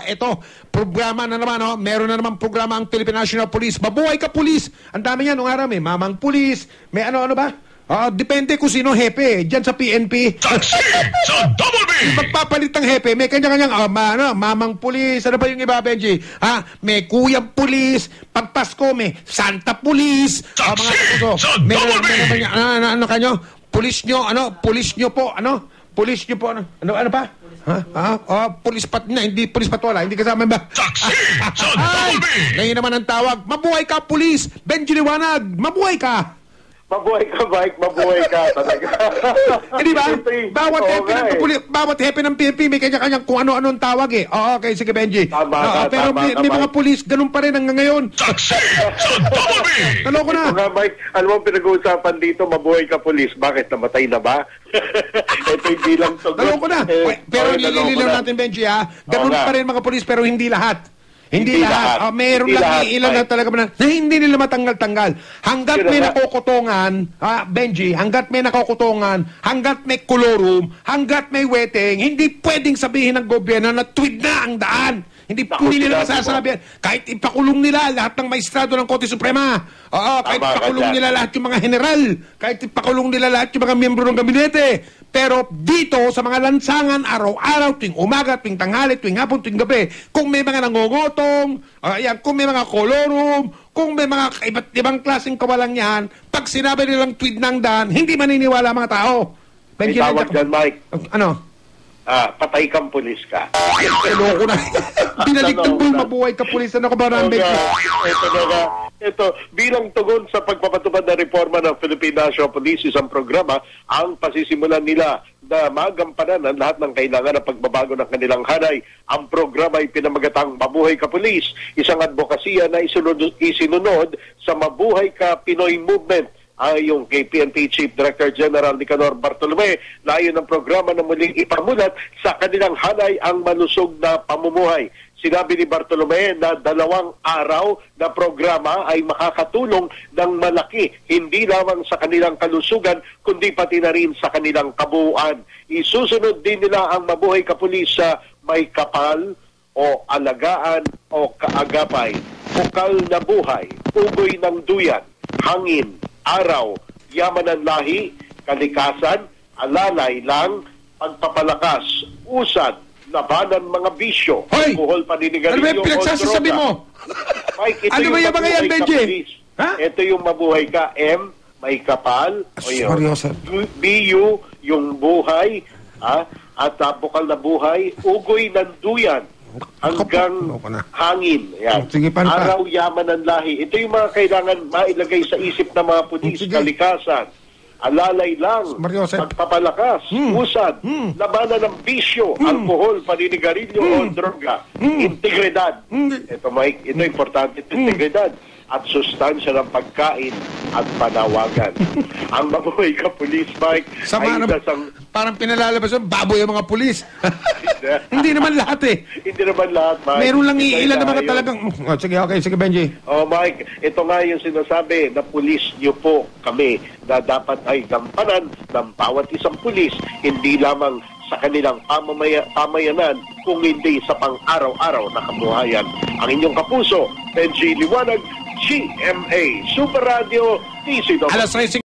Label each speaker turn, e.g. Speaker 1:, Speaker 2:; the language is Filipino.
Speaker 1: ito, programa na naman, oh. Meron na naman programa ang Philippine National Police. Mabuhay ka, police! Ang dami niyan, nung araw, may mamang police, may ano ba? Depende kung sino hepe. Diyan sa PNP.
Speaker 2: Taxi sa Double B!
Speaker 1: Pagpapalit ng hepe, may kanya-kanyang mamang pulis. Ano ba yung iba, Benji? May kuyang pulis. Pag Pasko, may Santa pulis.
Speaker 2: Taxi sa Double B!
Speaker 1: Ano kanyo? Pulis nyo, pulis nyo po, pulis nyo po, ano pa? Pulis pat na, hindi pulis patola, hindi kasama ba?
Speaker 2: Taxi sa Double B!
Speaker 1: Ngayon naman ang tawag, mabuhay ka, pulis! Benji Liwanag, mabuhay ka!
Speaker 3: Mabuhay ka, Mike. Mabuhay ka talaga.
Speaker 1: Di ba? Bawat hepe ng PNP, may kanya-kanyang kung ano-anong tawag eh. Okay, sige, Benji. Pero may mga pulis, ganun pa rin hanggang ngayon.
Speaker 2: Taxi sa Double B!
Speaker 1: Taloko na.
Speaker 3: Ito nga, Mike, alam mo pinag-uusapan dito, mabuhay ka, pulis. Bakit? Namatay na ba? Ito'y bilang tugon.
Speaker 1: Taloko na. Pero nilililaw natin, Benji, ganun pa rin mga pulis, pero hindi lahat. Hindi lahat. Mayroon lang ilan na talaga na hindi nila matanggal-tanggal. Hanggat may nakukutungan, Benji, hanggat may nakukutungan, hanggat may kolorum, hanggat may wetting, hindi pwedeng sabihin ng gobyerno na tuwid na ang daan. Hindi nila masasabi. Kahit ipakulong nila lahat ng maestrado ng Korte Suprema. Kahit ipakulong nila lahat yung mga general. Kahit ipakulong nila lahat yung mga miyembro ng gabinete. Pero dito, sa mga lansangan, araw-araw, tuwing umaga, tuwing tanghali, tuwing hapon, tuwing gabi, kung may mga nangongotong, kung may mga kolorum, kung may mga iba't ibang klaseng kawalang yan, pag sinabi nilang tweet ng daan, hindi maniniwala mga tao.
Speaker 3: May tawag dyan, Mike.
Speaker 1: Ano?
Speaker 3: Patay kang pulis ka.
Speaker 1: Loko na. Binaliktad mo yung mabuhay ka pulis. Ano ka ba namin?
Speaker 3: Ito, bilang tugon sa pagpapatupad na reforma ng Philippine National Police, isang programa ang pasisimulan nila na magampanan ang lahat ng kailangan ng pagbabago ng kanilang hanay. Ang programa ay pinamagatang Mabuhay Ka Pulis, isang advokasya na isinunod sa Mabuhay Ka Pinoy Movement. Yung kay PNP Chief Director General Nicanor Bartolome, layon ng programa na muling ipamulat sa kanilang hanay ang malusog na pamumuhay. Sinabi ni Bartolome na 2 araw na programa ay makakatulong ng malaki, hindi lamang sa kanilang kalusugan, kundi pati na rin sa kanilang kabuuan. Isusunod din nila ang Mabuhay Ka Pulis sa may kapal o alagaan o kaagapay, bukal na buhay, ugoy ng duyan, hangin, araw, yaman ng lahi, kalikasan, alalay lang, pagpapalakas, usad, labanan mga bisyo, alkohol, paninigarilyo,
Speaker 1: ano ba yung pinagsasasabi mo?
Speaker 3: Mike,
Speaker 1: ano ba yung mga yan, Benji?
Speaker 3: Ito yung mabuhay ka, M, may kapal, B-U, yung buhay, at bukal na buhay, ugoy ng duyan, hanggang hangin. Yan. Araw, yaman ng lahi. Ito yung mga kailangan mailagay sa isip ng mga pulis, kalikasan, alalay lang, pagpapalakas, usad, labanan ng bisyo, alkohol, paninigarilyo o droga, integridad. Ito, Mike, ito importante, integridad at sustansya ng pagkain at panawagan. Ang Mabuhay Ka Pulis, Mike,
Speaker 1: parang pinalalabas yung baboy ang mga pulis. Hindi naman lahat
Speaker 3: Hindi naman lahat, Mike.
Speaker 1: Meron lang iilan na mga talagang... Sige, Benji.
Speaker 3: Mike, ito nga yung sinasabi na pulis niyo po kami na dapat ay gampanan ng bawat isang pulis, hindi lamang sa kanilang pamayanan, kung hindi sa pang-araw-araw na kabuhayan. Ang inyong kapuso, Benji Liwanag, GMA Super Radio, DCW.